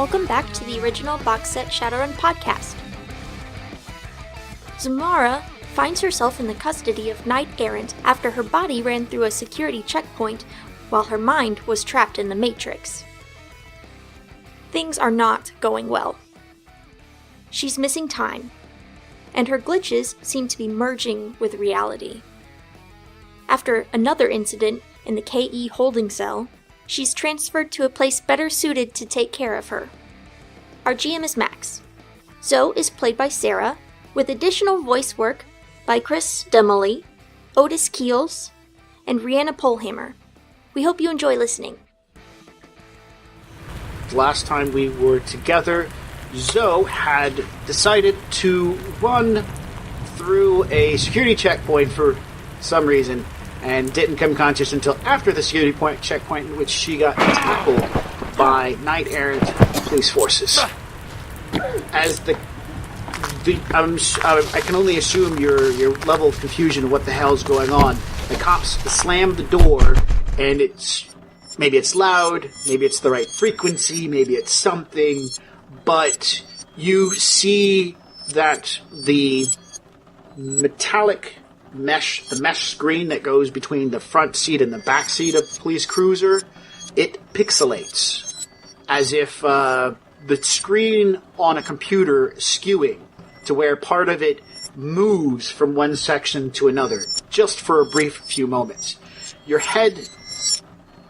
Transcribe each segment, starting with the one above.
welcome back to the original box set Shadowrun podcast. Xiomara finds herself in the custody of Knight Errant after her body ran through a security checkpoint while her mind was trapped in the Matrix. Things are not going well. She's missing time, and her glitches seem to be merging with reality. After another incident in the KE holding cell, she's transferred to a place better suited to take care of her. Our GM is Max. Zoe is played by Sarah, with additional voice work by Demele, Otis Keels, and Rhianna Pohlhammer. We hope you enjoy listening. Last time we were together, Zoe had decided to run through a security checkpoint for some reason and didn't come conscious until after the security checkpoint, in which she got tackled by Knight Errant police forces. As I can only assume your level of confusion of what the hell's going on. The cops slam the door, and maybe it's loud, maybe it's the right frequency, maybe it's something, but you see that the metallic mesh screen that goes between the front seat and the back seat of the police cruiser, it pixelates, as if the screen on a computer is skewing to where part of it moves from one section to another, just for a brief few moments. Your head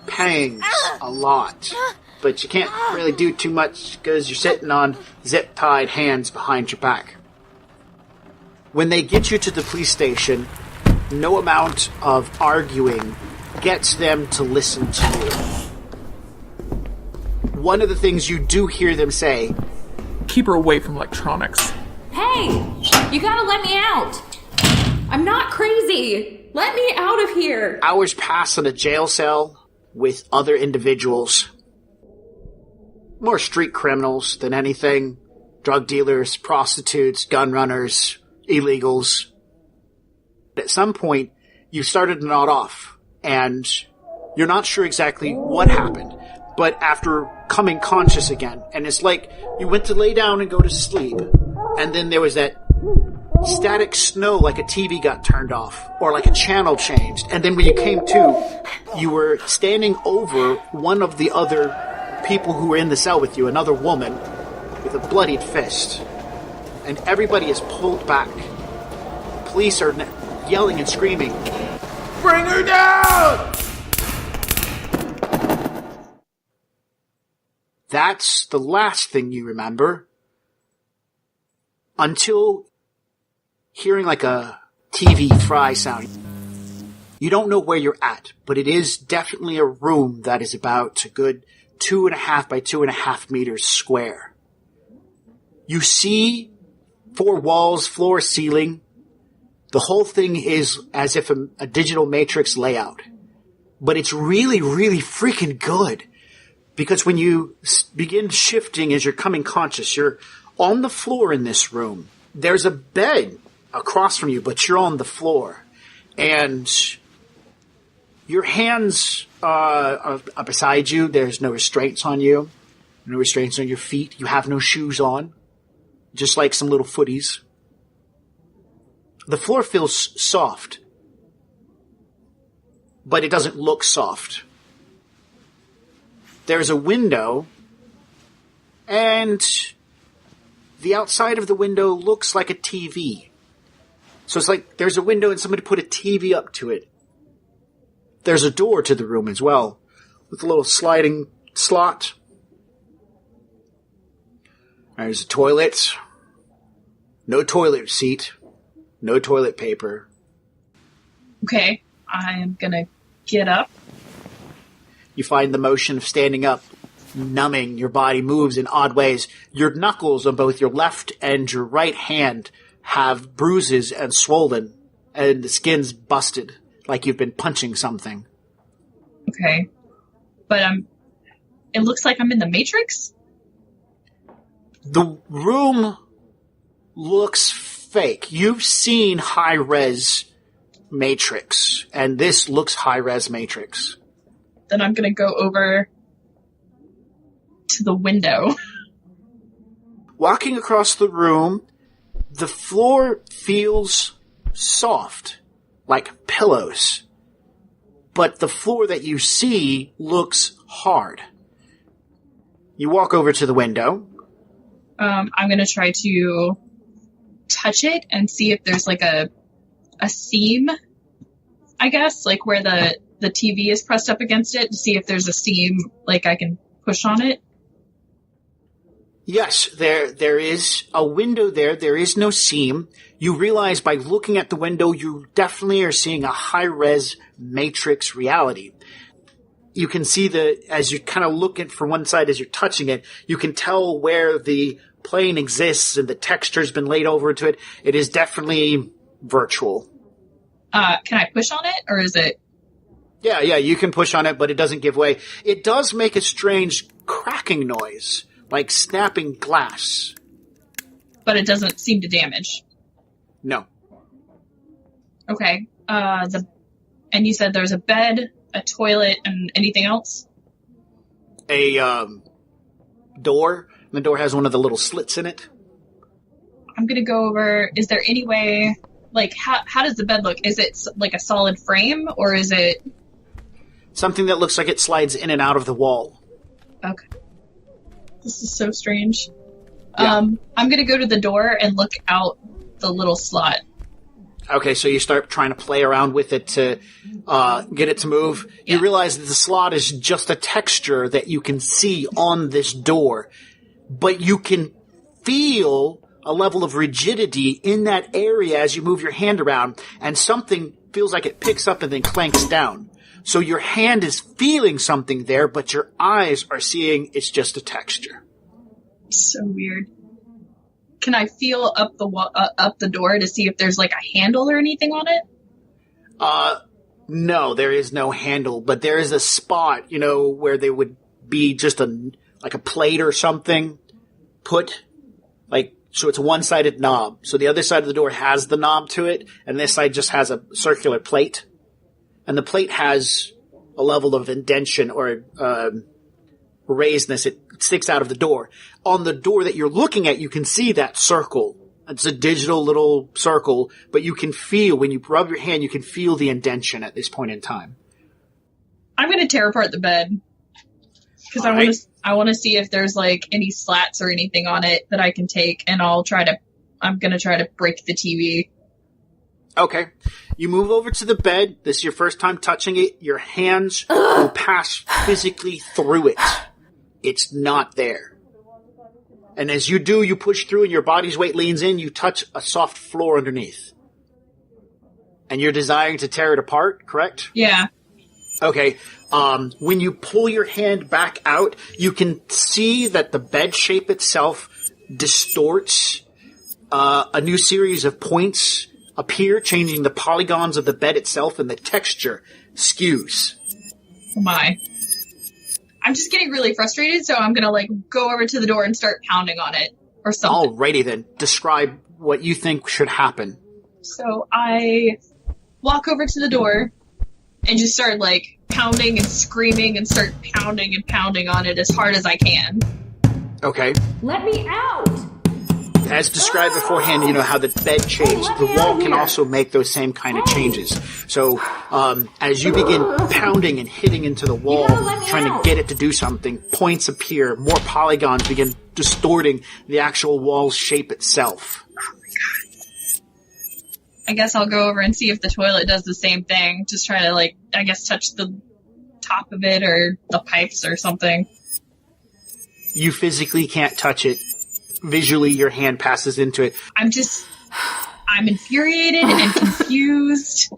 pangs a lot, but you can't really do too much because you're sitting on zip-tied hands behind your back. When they get you to the police station, no amount of arguing gets them to listen to you. One of the things you do hear them say, "Keep her away from electronics." Hey! You gotta let me out! I'm not crazy! Let me out of here! Hours pass in a jail cell with other individuals. More street criminals than anything. Drug dealers, prostitutes, gun runners, illegals. At some point, you started to nod off, and you're not sure exactly what happened. But after coming conscious again, and it's like you went to lay down and go to sleep, and then there was that static snow like a TV got turned off, or like a channel changed, and then when you came to, you were standing over one of the other people who were in the cell with you, another woman, with a bloodied fist. And everybody is pulled back. Police are yelling and screaming, "Bring her down!" That's the last thing you remember. Until hearing like a TV fry sound. You don't know where you're at, but it is definitely a room that is about a good 2.5 by 2.5 meters square. You see 4 walls, floor, ceiling. The whole thing is as if a digital matrix layout. But it's really, really freaking good. Because when you begin shifting as you're coming conscious, you're on the floor in this room. There's a bed across from you, but you're on the floor. And your hands are beside you. There's no restraints on you. No restraints on your feet. You have no shoes on. Just like some little footies. The floor feels soft. But it doesn't look soft. There's a window, and the outside of the window looks like a TV. So it's like there's a window and somebody put a TV up to it. There's a door to the room as well, with a little sliding slot. There's a toilet. No toilet seat. No toilet paper. Okay, I am gonna get up. You find the motion of standing up, numbing. Your body moves in odd ways. Your knuckles on both your left and your right hand have bruises and swollen, and the skin's busted, like you've been punching something. Okay. But it looks like I'm in the Matrix? The room looks fake. You've seen high-res Matrix, and this looks high-res Matrix. Then I'm gonna go over to the window. Walking across the room, the floor feels soft, like pillows. But the floor that you see looks hard. You walk over to the window. I'm going to try to touch it and see if there's like a seam, I guess, like where the TV is pressed up against it, to see if there's a seam, like I can push on it. Yes, there is a window there. There is no seam. You realize by looking at the window, you definitely are seeing a high-res matrix reality. You can see as you kind of look at from one side as you're touching it, you can tell where the plane exists and the texture's been laid over to it. It is definitely virtual. Can I push on it, or is it... Yeah, you can push on it, but it doesn't give way. It does make a strange cracking noise, like snapping glass. But it doesn't seem to damage. No. Okay. And you said there's a bed, a toilet, and anything else? A door. The door has one of the little slits in it. I'm gonna go over... Is there any way... Like, how does the bed look? Is it like a solid frame, or is it... Something that looks like it slides in and out of the wall. Okay. This is so strange. Yeah. I'm gonna go to the door and look out the little slot. Okay, so you start trying to play around with it to get it to move. Yeah. You realize that the slot is just a texture that you can see on this door, but you can feel a level of rigidity in that area as you move your hand around, and something feels like it picks up and then clanks down. So your hand is feeling something there, but your eyes are seeing it's just a texture. So weird. Can I feel up the door to see if there's like a handle or anything on it? No, there is no handle, but there is a spot, where there would be just a plate or something put, so it's a one-sided knob. So the other side of the door has the knob to it, and this side just has a circular plate. And the plate has a level of indentation or raisedness. It sticks out of the door. On the door that you're looking at, you can see that circle. It's a digital little circle, but you can feel, when you rub your hand, you can feel the indentation at this point in time. I'm going to tear apart the bed. Because I want to see if there's like any slats or anything on it that I can take, and I'm going to try to break the TV. Okay. You move over to the bed. This is your first time touching it. Your hands will pass physically through it. It's not there. And as you do, you push through and your body's weight leans in. You touch a soft floor underneath. And you're desiring to tear it apart, correct? Yeah. Okay. When you pull your hand back out, you can see that the bed shape itself distorts. A new series of points appear, changing the polygons of the bed itself, and the texture skews. Oh my. I'm just getting really frustrated, so I'm gonna go over to the door and start pounding on it or something. Alrighty then. Describe what you think should happen. So I walk over to the door and just start pounding and screaming and start pounding and pounding on it as hard as I can. Okay. Let me out! As described beforehand, how the bed changed. The wall can also make those same kind of changes. So, as you begin pounding and hitting into the wall, trying to get it to do something, points appear, more polygons begin distorting the actual wall's shape itself. Oh my god. I guess I'll go over and see if the toilet does the same thing. Just try to, touch the top of it or the pipes or something. You physically can't touch it. Visually, your hand passes into it. I'm infuriated and confused.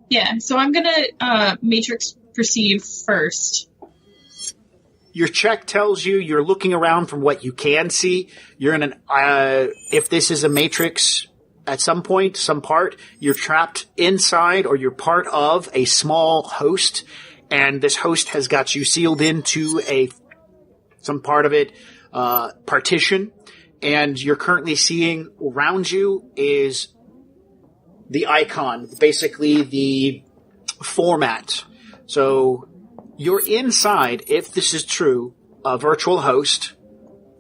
Yeah, so I'm gonna matrix perceive first. Your check tells you you're looking around from what you can see. You're in if this is a matrix, at some point, some part, you're trapped inside or you're part of a small host, and this host has got you sealed into some part of it, partition. And you're currently seeing around you is the icon, basically the format. So you're inside, if this is true, a virtual host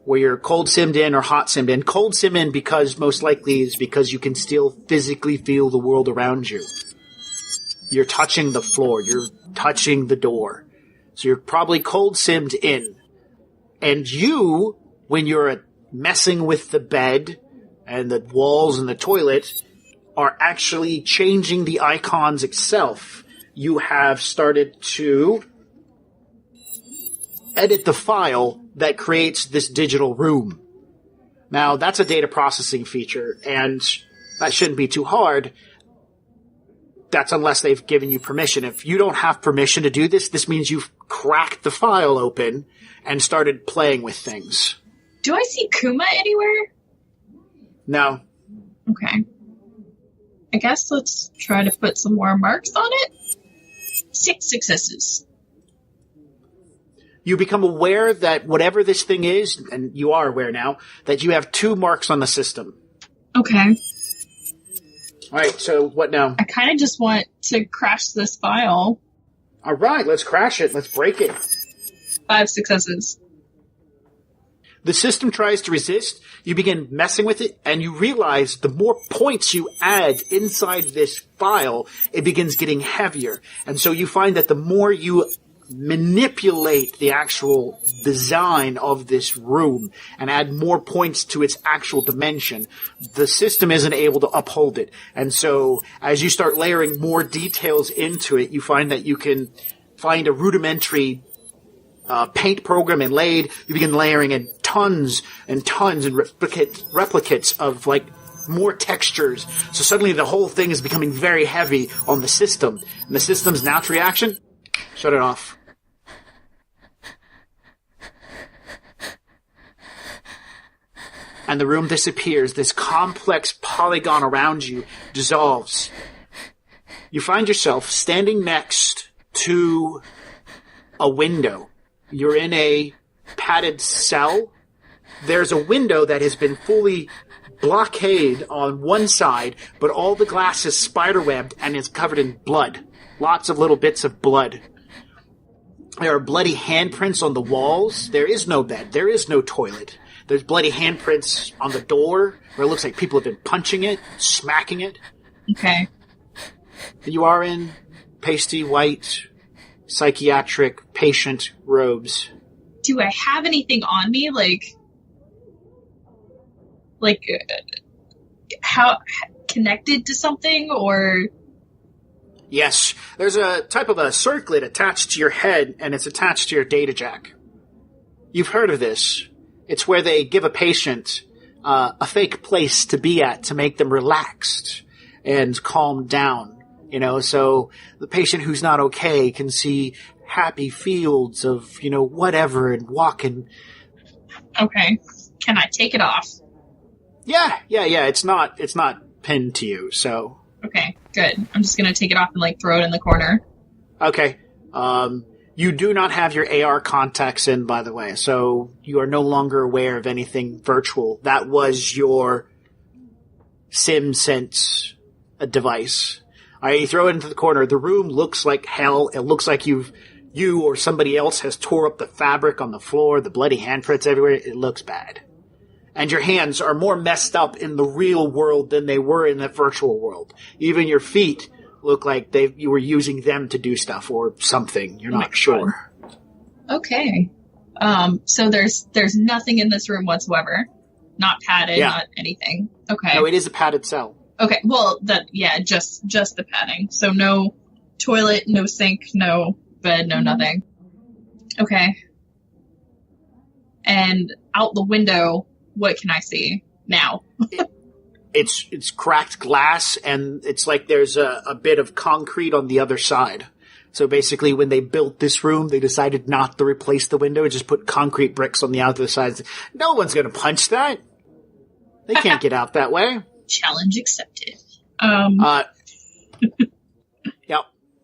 where you're cold simmed in or hot simmed in. Cold sim in because most likely is because you can still physically feel the world around you. You're touching the floor. You're touching the door. So you're probably cold simmed in. And you, when you're messing with the bed and the walls and the toilet, are actually changing the icons itself. You have started to edit the file that creates this digital room. Now, that's a data processing feature, and that shouldn't be too hard. That's unless they've given you permission. If you don't have permission to do this, this means you've cracked the file open and started playing with things. Do I see Kuma anywhere? No. Okay. I guess let's try to put some more marks on it. 6 successes. You become aware that whatever this thing is, and you are aware now, that you have 2 marks on the system. Okay. Alright, so what now? I kind of just want to crash this file. Alright, let's crash it. Let's break it. 5 successes. The system tries to resist. You begin messing with it, and you realize the more points you add inside this file, it begins getting heavier. And so you find that the more you manipulate the actual design of this room and add more points to its actual dimension, the system isn't able to uphold it. And so as you start layering more details into it, you find that you can find a rudimentary paint program and laid. You begin layering in tons and tons and replicates of like more textures. So suddenly the whole thing is becoming very heavy on the system. And the system's natural reaction, shut it off. And the room disappears. This complex polygon around you dissolves. You find yourself standing next to a window. You're in a padded cell. There's a window that has been fully blockaded on one side, but all the glass is spiderwebbed and is covered in blood. Lots of little bits of blood. There are bloody handprints on the walls. There is no bed. There is no toilet. There's bloody handprints on the door where it looks like people have been punching it, smacking it. Okay. You are in pasty white psychiatric patient robes. Do I have anything on me? How connected to something or? Yes. There's a type of a circlet attached to your head, and it's attached to your data jack. You've heard of this. It's where they give a patient a fake place to be at to make them relaxed and calm down. You know, so the patient who's not okay can see happy fields of, whatever and walking. Okay. Can I take it off? Yeah. It's not pinned to you, so. Okay, good. I'm just gonna take it off and throw it in the corner. Okay. You do not have your AR contacts in, by the way, so you are no longer aware of anything virtual. That was your SimSense device. All right, you throw it into the corner. The room looks like hell. It looks like you or somebody else has tore up the fabric on the floor, the bloody handprints everywhere. It looks bad. And your hands are more messed up in the real world than they were in the virtual world. Even your feet look like you were using them to do stuff or something. You're not sure. Okay. So there's nothing in this room whatsoever. Not padded, not anything. Okay. No, it is a padded cell. Okay, well, just the padding. So no toilet, no sink, no bed, no nothing. Okay. And out the window, what can I see now? It's cracked glass, and it's like there's a bit of concrete on the other side. So basically, when they built this room, they decided not to replace the window, just put concrete bricks on the other side. No one's going to punch that. They can't get out that way. Challenge accepted. Yep.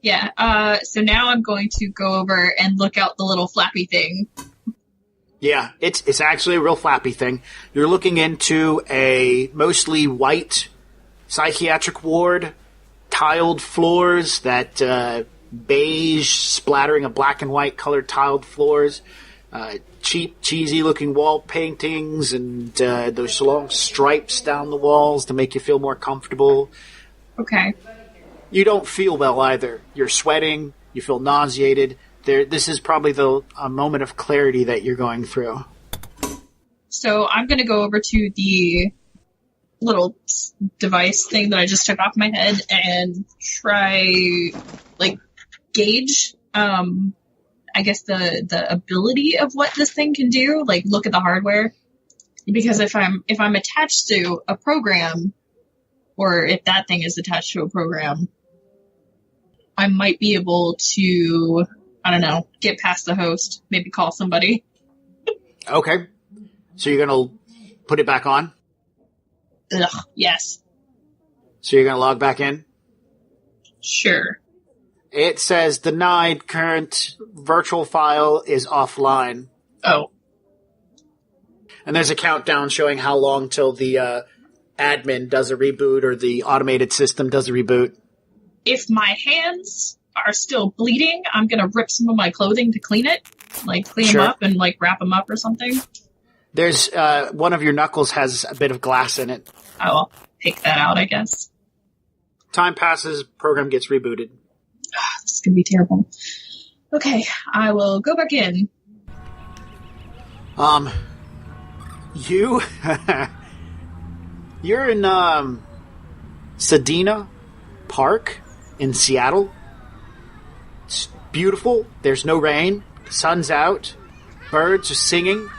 Yeah, so now I'm going to go over and look out the little flappy thing. Yeah, it's actually a real flappy thing. You're looking into a mostly white psychiatric ward, tiled floors, that beige splattering of black and white colored tiled floors, cheap, cheesy-looking wall paintings and those long stripes down the walls to make you feel more comfortable. Okay. You don't feel well either. You're sweating. You feel nauseated. This is probably a moment of clarity that you're going through. So I'm going to go over to the little device thing that I just took off my head and try, gauge, I guess the ability of what this thing can do, look at the hardware. Because if I'm attached to a program, or if that thing is attached to a program, I might be able to, I don't know, get past the host, maybe call somebody. Okay. So you're going to put it back on? Ugh, yes. So you're going to log back in? Sure. It says denied, current virtual file is offline. Oh. And there's a countdown showing how long till the admin does a reboot or the automated system does a reboot. If my hands are still bleeding, I'm going to rip some of my clothing to clean it. Clean them up and wrap them up or something. There's one of your knuckles has a bit of glass in it. I'll pick that out, I guess. Time passes, program gets rebooted. This is going to be terrible. Okay, I will go back in. You're in, Sedina Park in Seattle. It's beautiful. There's no rain. The sun's out. Birds are singing.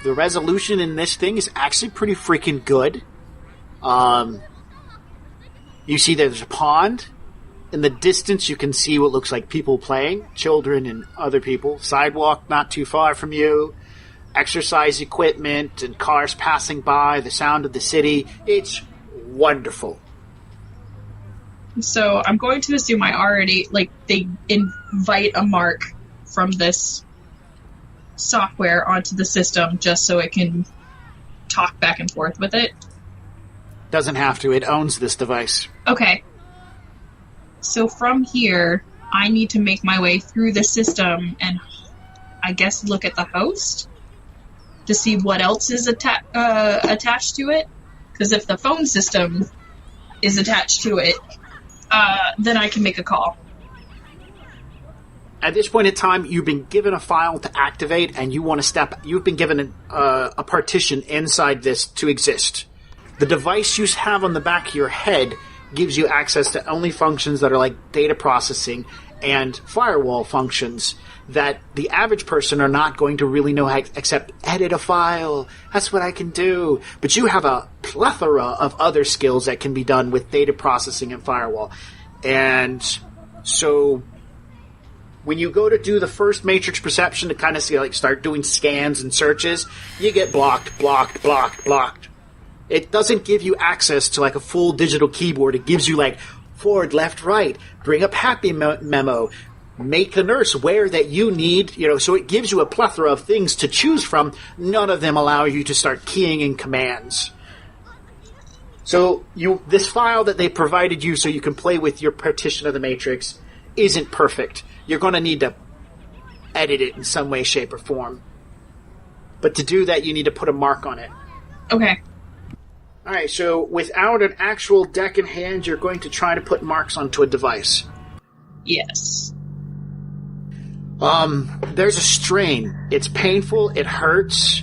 The resolution in this thing is actually pretty freaking good. You see there's a pond. In the distance, you can see what looks like people playing, children and other people. Sidewalk not too far from you. Exercise equipment and cars passing by. The sound of the city. It's wonderful. So I'm going to assume I already, they invite a mark from this software onto the system just so it can talk back and forth with it. Doesn't have to. It owns this device. Okay. So from here, I need to make my way through the system and I guess look at the host to see what else is attached to it. Because if the phone system is attached to it, then I can make a call. At this point in time, you've been given a file to activate, and you want to step. You've been given a partition inside this to exist. The device you have on the back of your head gives you access to only functions that are like data processing and firewall functions that the average person are not going to really know how, except edit a file. That's what I can do. But you have a plethora of other skills that can be done with data processing and firewall. And so when you go to do the first matrix perception to kind of see, start doing scans and searches, you get blocked. It doesn't give you access to a full digital keyboard. It gives you forward, left, right, bring up happy memo, make a nurse, where that you need, so it gives you a plethora of things to choose from. None of them allow you to start keying in commands. So this file that they provided you so you can play with your partition of the matrix isn't perfect. You're going to need to edit it in some way, shape, or form. But to do that, you need to put a mark on it. Okay. Alright, so without an actual deck in hand, you're going to try to put marks onto a device. Yes. There's a strain. It's painful, it hurts.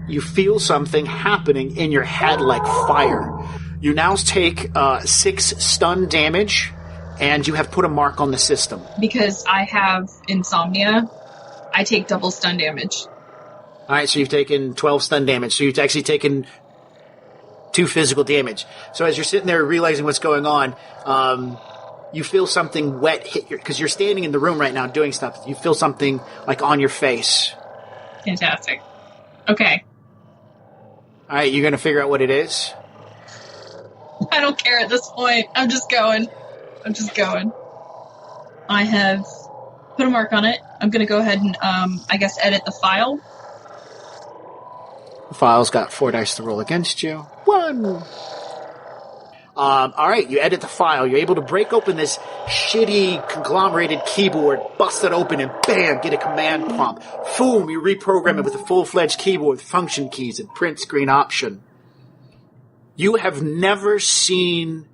You feel something happening in your head like fire. You now take 6 stun damage, and you have put a mark on the system. Because I have insomnia, I take double stun damage. Alright, so you've taken 12 stun damage. So you've actually taken 2 physical damage. So as you're sitting there realizing what's going on, you feel something wet hit because you're standing in the room right now doing stuff. You feel something on your face. Fantastic. Okay. Alright, you're going to figure out what it is? I don't care at this point. I'm just going. I have put a mark on it. I'm going to go ahead and, I guess, edit the file. The file's got 4 dice to roll against you. 1! All right, you edit the file. You're able to break open this shitty conglomerated keyboard, bust it open, and bam, get a command prompt. Boom, you reprogram it with a full-fledged keyboard with function keys and print screen option. You have never seen...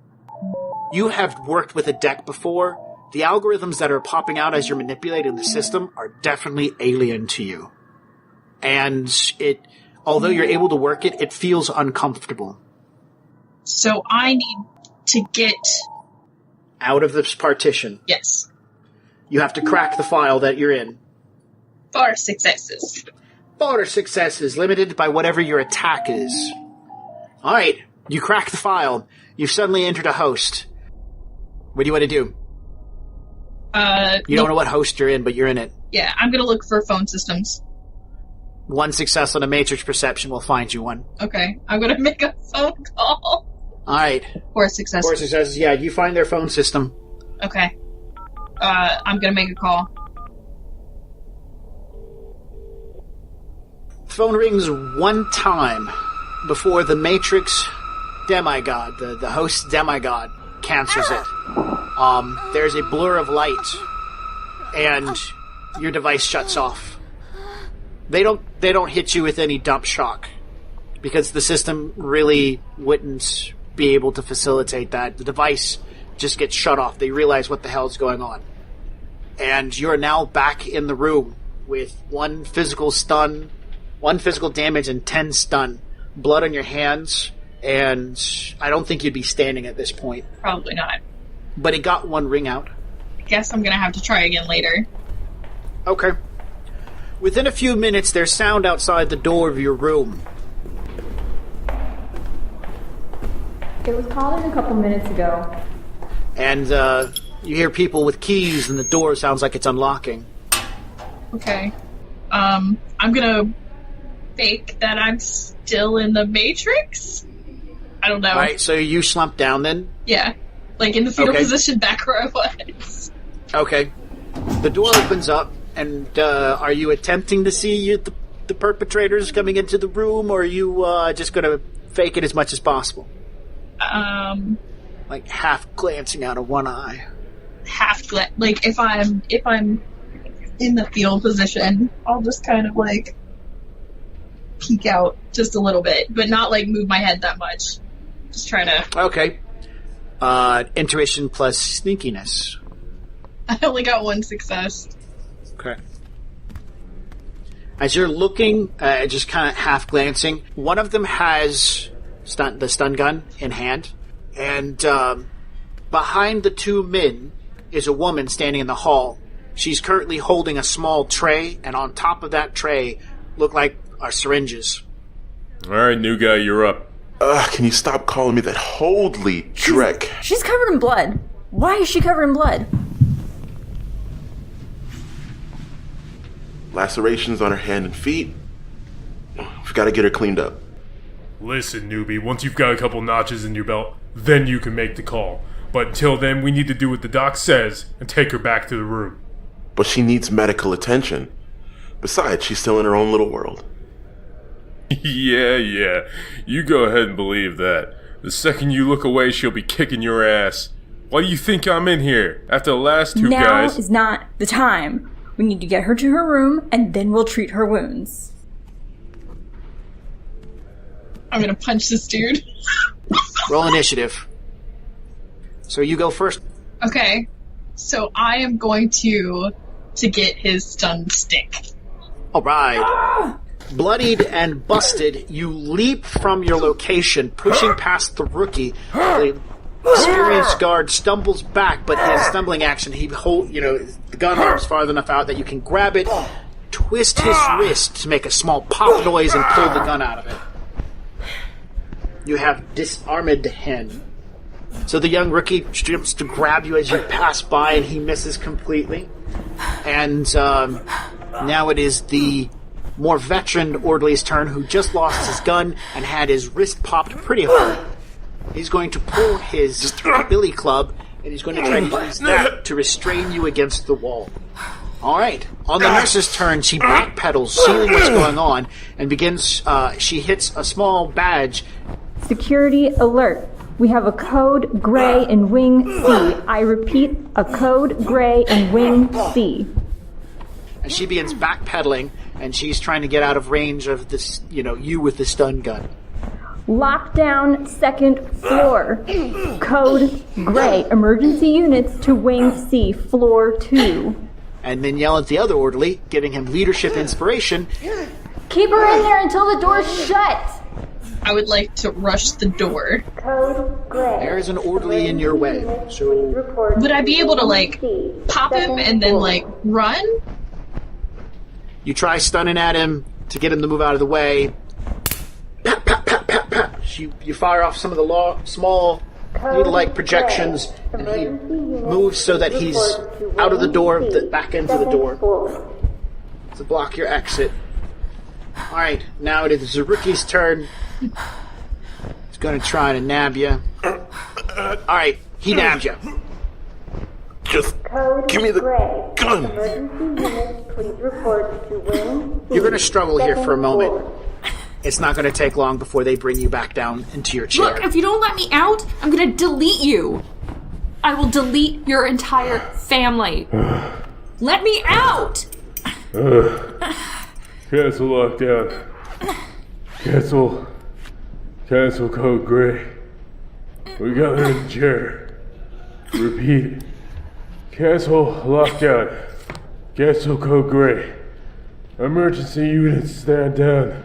You have worked with a deck before. The algorithms that are popping out as you're manipulating the system are definitely alien to you. And although you're able to work it, it feels uncomfortable. So I need to get... Out of this partition. Yes. You have to crack the file that you're in. 4 successes. 4 successes, limited by whatever your attack is. Alright, you crack the file. You've suddenly entered a host. What do you want to do? You don't know what host you're in, but you're in it. Yeah, I'm going to look for phone systems. 1 success on a matrix perception will find you one. Okay, I'm going to make a phone call. Alright. 4 successes. 4 successes, yeah, you find their phone system. Okay. I'm going to make a call. Phone rings one time before the matrix demigod, the host demigod, cancels it. There's a blur of light, and your device shuts off. They don't hit you with any dump shock, because the system really wouldn't be able to facilitate that. The device just gets shut off. They realize what the hell's going on. And you're now back in the room with 1 physical stun, 1 physical damage, and 10 stun. Blood on your hands, and I don't think you'd be standing at this point. Probably not. But it got 1 ring out. Guess I'm gonna have to try again later. Okay. Within a few minutes, there's sound outside the door of your room. It was called in a couple minutes ago. And you hear people with keys, and the door sounds like it's unlocking. Okay. I'm gonna fake that I'm still in the Matrix? I don't know. Alright, so you slump down then? Yeah. Like in the fetal position back where I was. Okay. The door opens up, and are you attempting to see the perpetrators coming into the room, or are you just gonna fake it as much as possible? Like half glancing out of one eye. Like if I'm in the fetal position, I'll just kind of like peek out just a little bit, but not like move my head that much. Just try to. Okay. Intuition plus sneakiness. I only got 1 success. Okay. As you're looking, just kind of half glancing, one of them has the stun gun in hand, and behind the 2 men is a woman standing in the hall. She's currently holding a small tray, and on top of that tray look like are syringes. Alright, new guy, you're up. Can you stop calling me that? Holy dreck. She's covered in blood. Why is she covered in blood? Lacerations on her hand and feet. We've got to get her cleaned up. Listen, newbie, once you've got a couple notches in your belt, then you can make the call. But until then, we need to do what the doc says and take her back to the room. But she needs medical attention. Besides, she's still in her own little world. Yeah. You go ahead and believe that. The second you look away, she'll be kicking your ass. Why do you think I'm in here? After the last 2 guys... Now is not the time. We need to get her to her room, and then we'll treat her wounds. I'm gonna punch this dude. Roll initiative. So you go first. Okay. So I am going to get his stun stick. Alright. Bloodied and busted, you leap from your location, pushing past the rookie. The experienced guard stumbles back, but his stumbling action, the gun arm's farther enough out that you can grab it, twist his wrist to make a small pop noise, and pull the gun out of it. You have disarmed him. So the young rookie jumps to grab you as you pass by, and he misses completely. And now it is the more veteran orderly's turn, who just lost his gun and had his wrist popped pretty hard. He's going to pull his billy club, and he's going to try to use that to restrain you against the wall. Alright. On the nurse's turn, she backpedals, seeing what's going on, and begins, she hits a small badge. Security alert. We have a code gray in wing C. I repeat, a code gray in wing C. And she begins backpedaling, and she's trying to get out of range of this, you with the stun gun. Lockdown, second floor. Code gray. Emergency units to wing C, floor 2. And then yell at the other orderly, giving him leadership inspiration. Keep her in there until the door's shut. I would like to rush the door. Code gray. There's an orderly in your way. So Would I be able to, pop him and then, run? you try stunning at him to get him to move out of the way. Pat, pat, pat, pat, pat. You fire off some of the small needle-like projections, and he moves so that he's out of the door, back into the door, to block your exit. Alright, now it is the rookie's turn. He's going to try to nab you. Alright, he nabbed you. Just give me the gun. You're going to struggle here for a moment. It's not going to take long before they bring you back down into your chair. Look, if you don't let me out, I'm gonna delete you. I will delete your entire family. Let me out! Cancel lockdown. Cancel code gray. We got her in the chair. Repeat. Cancel lockdown. Cancel code gray. Emergency units stand down.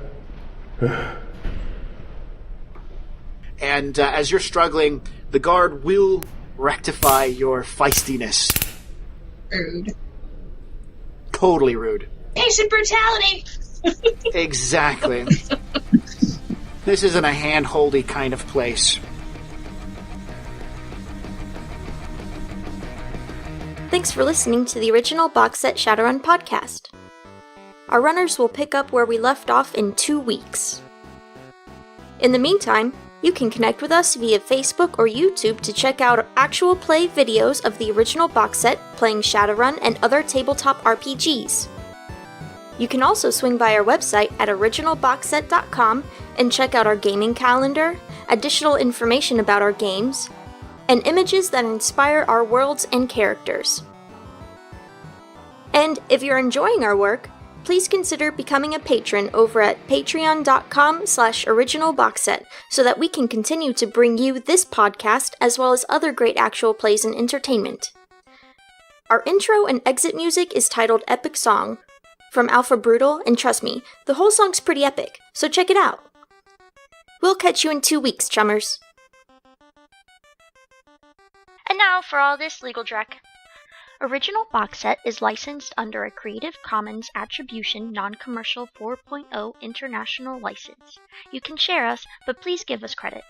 And as you're struggling, the guard will rectify your feistiness. Rude. Totally rude. Patient brutality! Exactly. This isn't a hand-holdy kind of place. Thanks for listening to the original box set Shadowrun podcast. Our runners will pick up where we left off in 2 weeks. In the meantime, you can connect with us via Facebook or YouTube to check out actual play videos of the original box set playing Shadowrun and other tabletop RPGs. You can also swing by our website at originalboxset.com and check out our gaming calendar, additional information about our games, and images that inspire our worlds and characters. And if you're enjoying our work, please consider becoming a patron over at patreon.com/originalboxset so that we can continue to bring you this podcast as well as other great actual plays and entertainment. Our intro and exit music is titled Epic Song from Alpha Brutal, and trust me, the whole song's pretty epic, so check it out. We'll catch you in 2 weeks, chummers. And now for all this legal dreck. Original Box Set is licensed under a Creative Commons Attribution Non-Commercial 4.0 International License. You can share us, but please give us credit.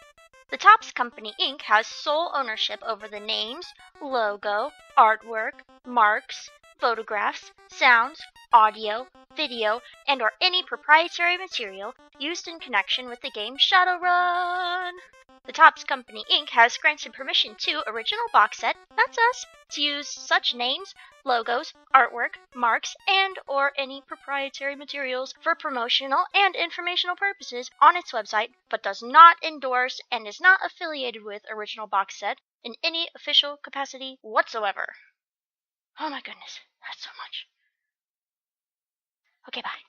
The Topps Company Inc. has sole ownership over the names, logo, artwork, marks, photographs, sounds, audio, video, and/or any proprietary material used in connection with the game Shadowrun. The Topps Company Inc. has granted permission to Original Box Set, that's us, to use such names, logos, artwork, marks, and/or any proprietary materials for promotional and informational purposes on its website, but does not endorse and is not affiliated with Original Box Set in any official capacity whatsoever. Oh my goodness, that's so much. Okay, bye.